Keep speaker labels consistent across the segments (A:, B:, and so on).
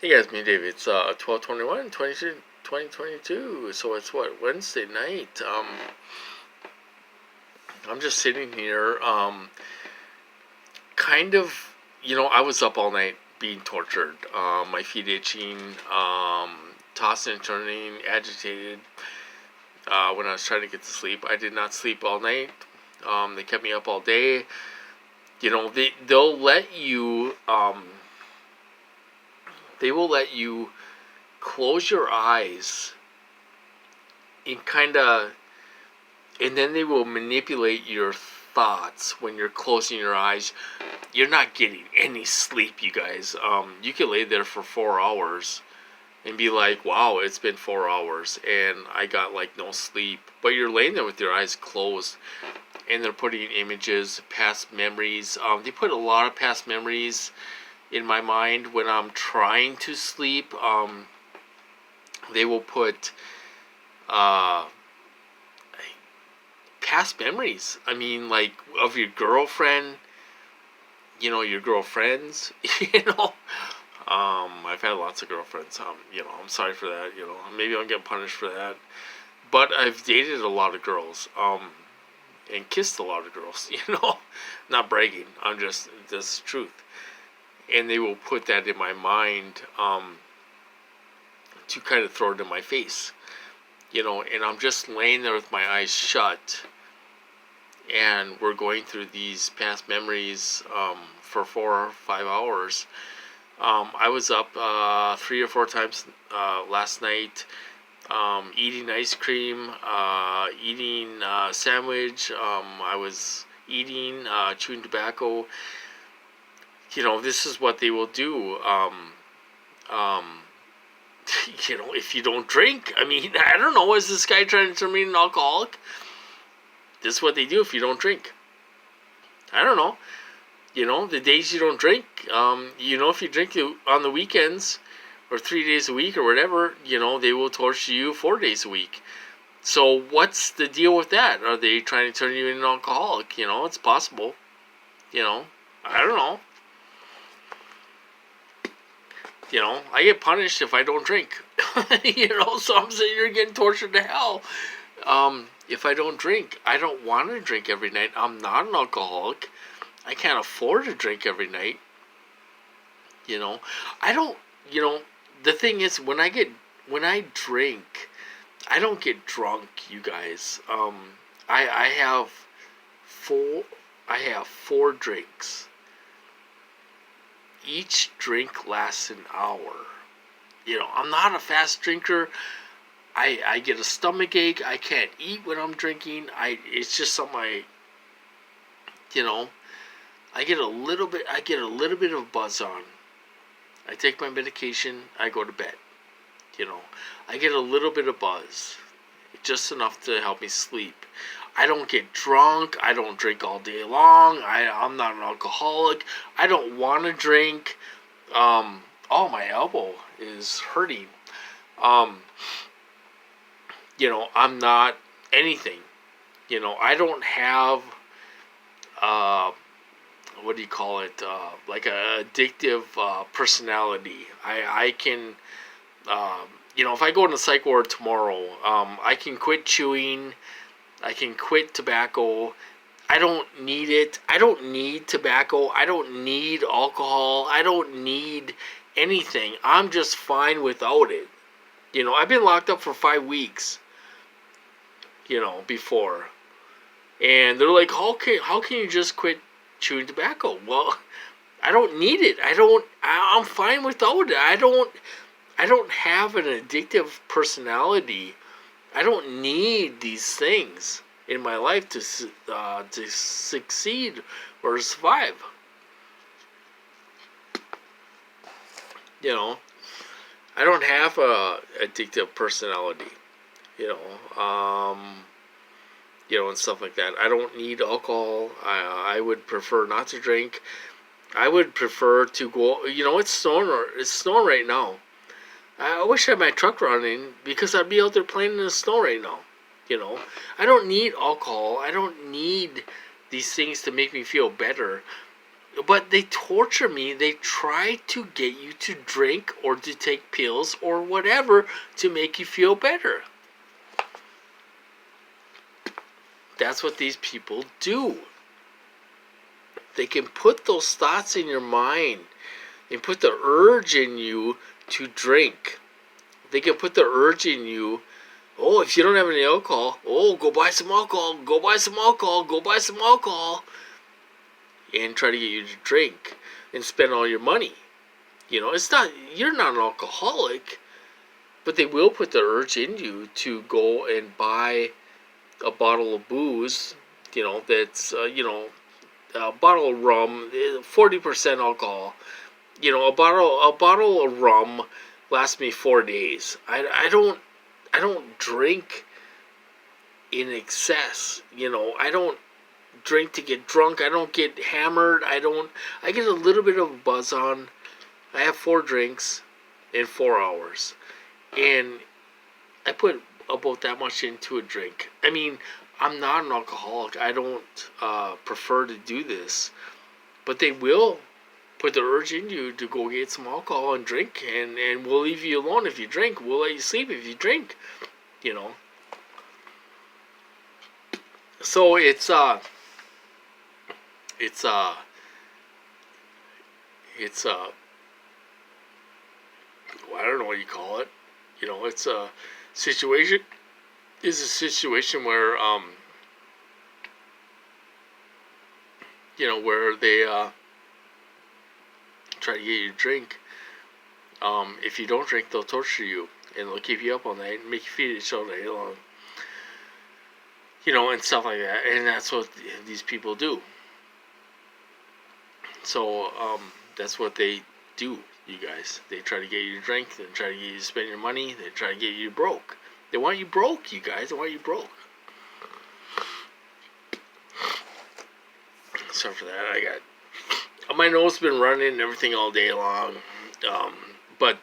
A: Hey guys, me and Dave. It's 12/21, 2022. So it's what, Wednesday night. I'm just sitting here, kind of, I was up all night being tortured. My feet itching, tossing and turning, agitated. When I was trying to get to sleep, I did not sleep all night. They kept me up all day. They'll let you they will let you close your eyes and and then they will manipulate your thoughts when you're closing your eyes. You're not getting any sleep, you guys. You can lay there for 4 hours and be like, wow, it's been 4 hours and I got like no sleep. But you're laying there with your eyes closed and they're putting images, past memories. They put a lot of past memories in my mind when I'm trying to sleep. They will put past memories. I mean, like, of your girlfriend, your girlfriends, I've had lots of girlfriends. I'm sorry for that. Maybe I'll get punished for that. But I've dated a lot of girls, and kissed a lot of girls. Not bragging. This is truth. And they will put that in my mind, to kind of throw it in my face. And I'm just laying there with my eyes shut, and we're going through these past memories, for 4 or 5 hours. I was up 3 or 4 times last night, eating ice cream, eating sandwich. I was eating, chewing tobacco. This is what they will do. If you don't drink, I mean, I don't know, is this guy trying to turn me into an alcoholic? This is what they do if you don't drink. I don't know. The days you don't drink, if you drink on the weekends or 3 days a week or whatever, they will torture you 4 days a week. So what's the deal with that? Are they trying to turn you into an alcoholic? It's possible. I don't know. I get punished if I don't drink. So I'm sitting here getting tortured to hell. If I don't drink, I don't want to drink every night. I'm not an alcoholic. I can't afford to drink every night. I don't, the thing is, when I drink, I don't get drunk, you guys. I have 4 drinks. Each drink lasts an hour. I'm not a fast drinker. I get a stomach ache. I can't eat when I'm drinking. It's just something I get a little bit of buzz on. I take my medication, I go to bed. I get a little bit of buzz. Just enough to help me sleep. I don't get drunk. I don't drink all day long. I'm not an alcoholic. I don't want to drink. My elbow is hurting. I'm not anything. I don't have, what do you call it? Like a addictive personality. I can, if I go in the psych ward tomorrow, I can quit chewing. I can quit tobacco. I don't need it. I don't need tobacco. I don't need alcohol. I don't need anything. I'm just fine without it. I've been locked up for 5 weeks, before. And they're like, how can you just quit chewing tobacco? Well, I don't need it. I'm fine without it. I don't have an addictive personality. I don't need these things in my life to succeed or survive. I don't have a addictive personality. And stuff like that. I don't need alcohol. I would prefer not to drink. I would prefer to go. It's snowing. It's snowing right now. I wish I had my truck running because I'd be out there playing in the snow right now. I don't need alcohol. I don't need these things to make me feel better. but they torture me. They try to get you to drink or to take pills or whatever to make you feel better. That's what these people do. They can put those thoughts in your mind and put the urge in you to drink. They can put the urge in you, oh, if you don't have any alcohol, oh, go buy some alcohol, go buy some alcohol, go buy some alcohol, and try to get you to drink and spend all your money. You know, it's not, you're not an alcoholic, but they will put the urge in you to go and buy a bottle of booze, you know, that's, a bottle of rum, 40% alcohol. You know, a bottle of rum lasts me 4 days. I don't drink in excess. You know, I don't drink to get drunk. I don't get hammered. I get a little bit of a buzz on. I have 4 drinks in 4 hours. And I put about that much into a drink. I mean, I'm not an alcoholic. I don't prefer to do this. But they will put the urge in you to go get some alcohol and drink, and we'll leave you alone if you drink. We'll let you sleep if you drink. You know. So it's I don't know what you call it. You know, it's a situation. Is a situation where where they try to get you to drink. If you don't drink, they'll torture you and they'll keep you up all night and make you feed it all day long. You know, and stuff like that. And that's what these people do. So that's what they do, you guys. They try to get you to drink. They try to get you to spend your money. They try to get you broke. They want you broke, you guys. They want you broke. Sorry for that. I got my nose been running and everything all day long. But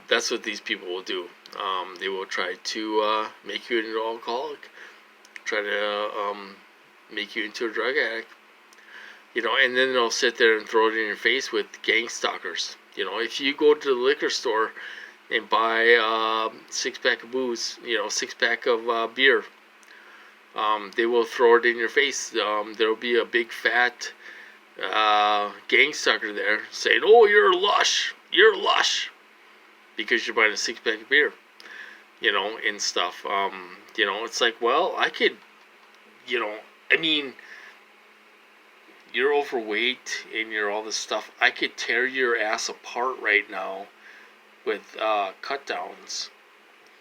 A: that's what these people will do. They will try to make you into an alcoholic. Try to make you into a drug addict. You know, and then they'll sit there and throw it in your face with gang stalkers. You know, if you go to the liquor store and buy a 6-pack of booze, 6-pack of beer, they will throw it in your face. There'll be a big fat gang stalker there saying, "Oh, you're lush, because you're buying a 6-pack of beer," and stuff. It's like, well, I could, I mean, you're overweight and you're all this stuff. I could tear your ass apart right now with cut downs.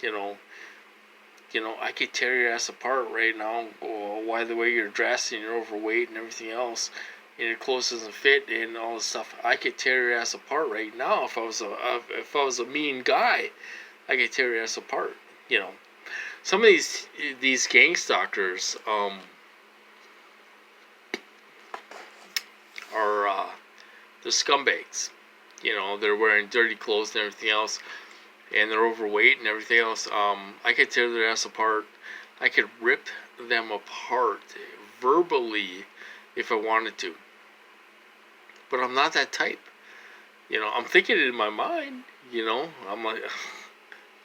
A: I could tear your ass apart right now. Why the way you're dressed and you're overweight and everything else, and your clothes doesn't fit and all this stuff. I could tear your ass apart right now if I was a mean guy. I could tear your ass apart. Some of these gang stalkers are the scumbags. They're wearing dirty clothes and everything else, and they're overweight and everything else. I could tear their ass apart. I could rip them apart verbally if I wanted to. But I'm not that type. I'm thinking it in my mind. I'm like,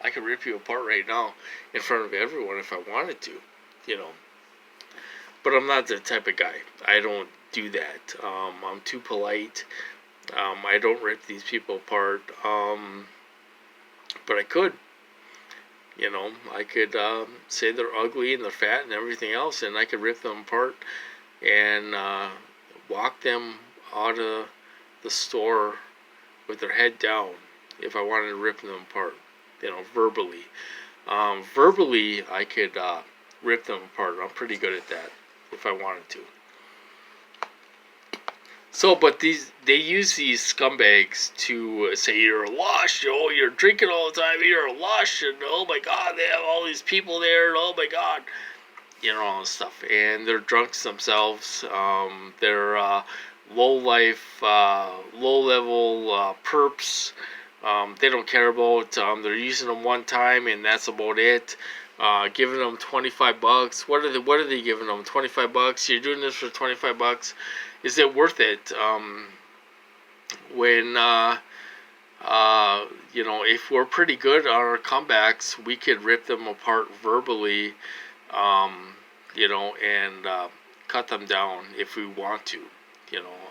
A: I could rip you apart right now in front of everyone if I wanted to. But I'm not that type of guy. I don't do that. I'm too polite. I don't rip these people apart. But I could. I could say they're ugly and they're fat and everything else, and I could rip them apart and walk them out of the store with their head down if I wanted to rip them apart, verbally. Verbally, I could rip them apart. I'm pretty good at that if I wanted to. So, but they use these scumbags to say you're a lush, you're drinking all the time, you're a lush, and oh my god, they have all these people there, and oh my god, all this stuff. And they're drunks themselves. They're low-life, low-level perps. They don't care about, they're using them one time, and that's about it. Giving them $25. What are they giving them? $25? You're doing this for $25? is it worth it? When if we're pretty good on our comebacks, we could rip them apart verbally, and cut them down if we want to.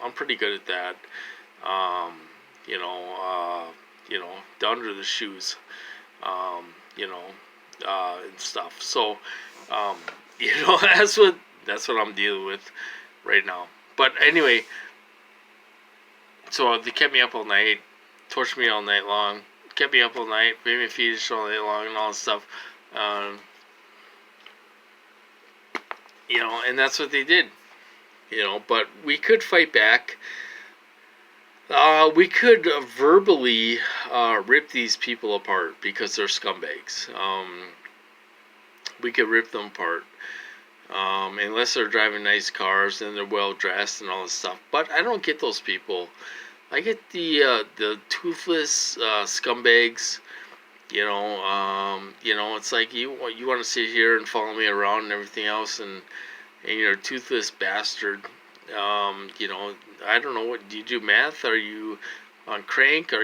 A: I'm pretty good at that. Um, down to the shoes, and stuff. So, that's what I'm dealing with right now. But anyway, so they kept me up all night, tortured me all night long, kept me up all night, made me fetus all night long, and all this stuff. And that's what they did. But we could fight back. We could verbally rip these people apart because they're scumbags. We could rip them apart. Unless they're driving nice cars and they're well dressed and all this stuff. But I don't get those people. I get the toothless scumbags. It's like you want to sit here and follow me around and everything else, and you're a toothless bastard. I don't know. What do you do? Math? Are you on crank? What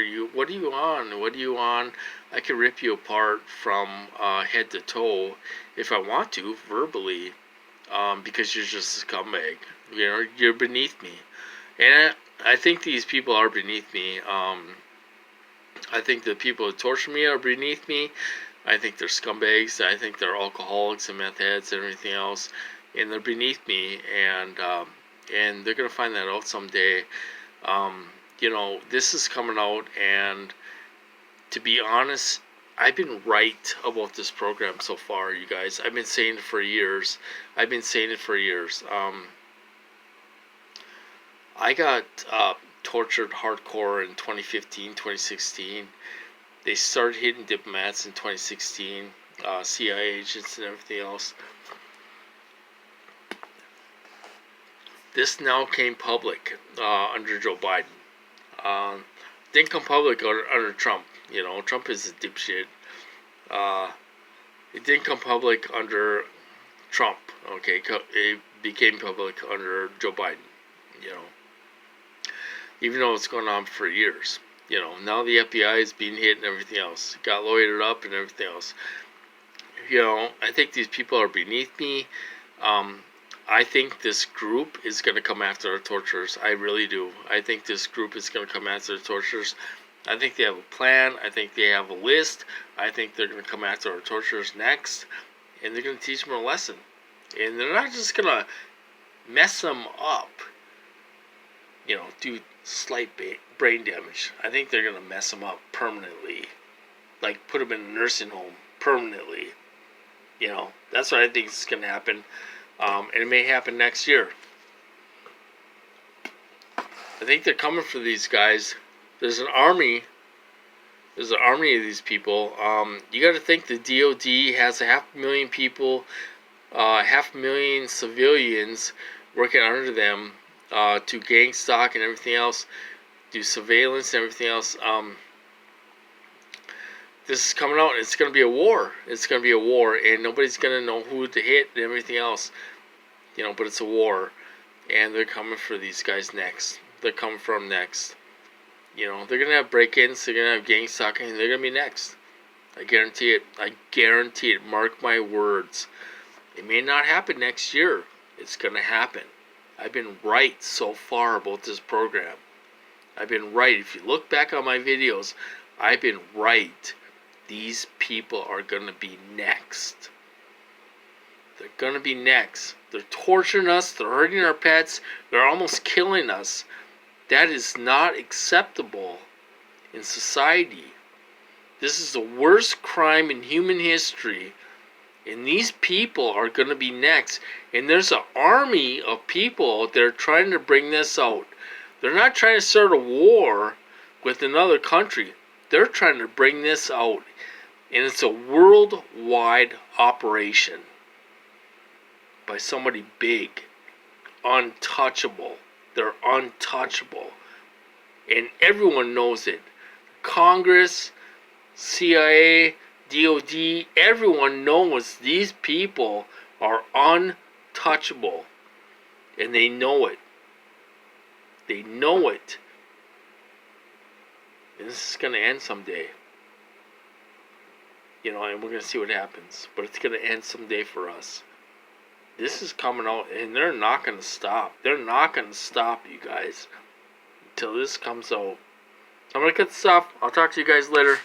A: are you on? What are you on? I can rip you apart from head to toe if I want to verbally, because you're just a scumbag. You're beneath me, and I think these people are beneath me. I think the people who torture me are beneath me. I think they're scumbags. I think they're alcoholics and meth heads and everything else, and they're beneath me. And they're gonna find that out someday. This is coming out, and to be honest, I've been right about this program so far, you guys. I've been saying it for years. I got tortured hardcore in 2015, 2016. They started hitting diplomats in 2016, CIA agents and everything else. This now came public under Joe Biden. Didn't come public under Trump. Trump is a dipshit. It didn't come public under Trump. Okay, it became public under Joe Biden. Even though it's going on for years. Now the FBI is being hit and everything else. Got lawyered up and everything else. I think these people are beneath me. I think this group is going to come after our torturers. I really do. I think this group is going to come after the torturers. I think they have a plan. I think they have a list. I think they're going to come after our torturers next. And they're going to teach them a lesson. And they're not just going to mess them up. Do slight brain damage. I think they're going to mess them up permanently. Like put them in a nursing home permanently. That's what I think is going to happen. And it may happen next year. I think they're coming for these guys. There's an army of these people. You got to think the DOD has 500,000 people, 500,000 civilians working under them to gang stalk and everything else, do surveillance and everything else. This is coming out. It's going to be a war. And nobody's going to know who to hit and everything else. But it's a war, and they're coming for these guys next. They're coming from next. They're going to have break-ins. They're going to have gang stalking. They're going to be next. I guarantee it. Mark my words. It may not happen next year. It's going to happen. I've been right so far about this program. I've been right. If you look back on my videos, I've been right. These people are going to be next. They're going to be next. They're torturing us. They're hurting our pets. They're almost killing us. That is not acceptable in society. This is the worst crime in human history. And these people are going to be next. And there's an army of people out there trying to bring this out. They're not trying to start a war with another country. They're trying to bring this out. And it's a worldwide operation by somebody big, untouchable. They're untouchable. And everyone knows it. Congress, CIA, DOD, everyone knows these people are untouchable. And they know it. They know it. And this is going to end someday. You know, and we're going to see what happens. But it's going to end someday for us. This is coming out, and they're not going to stop. They're not going to stop, you guys, until this comes out. I'm going to cut this off. I'll talk to you guys later.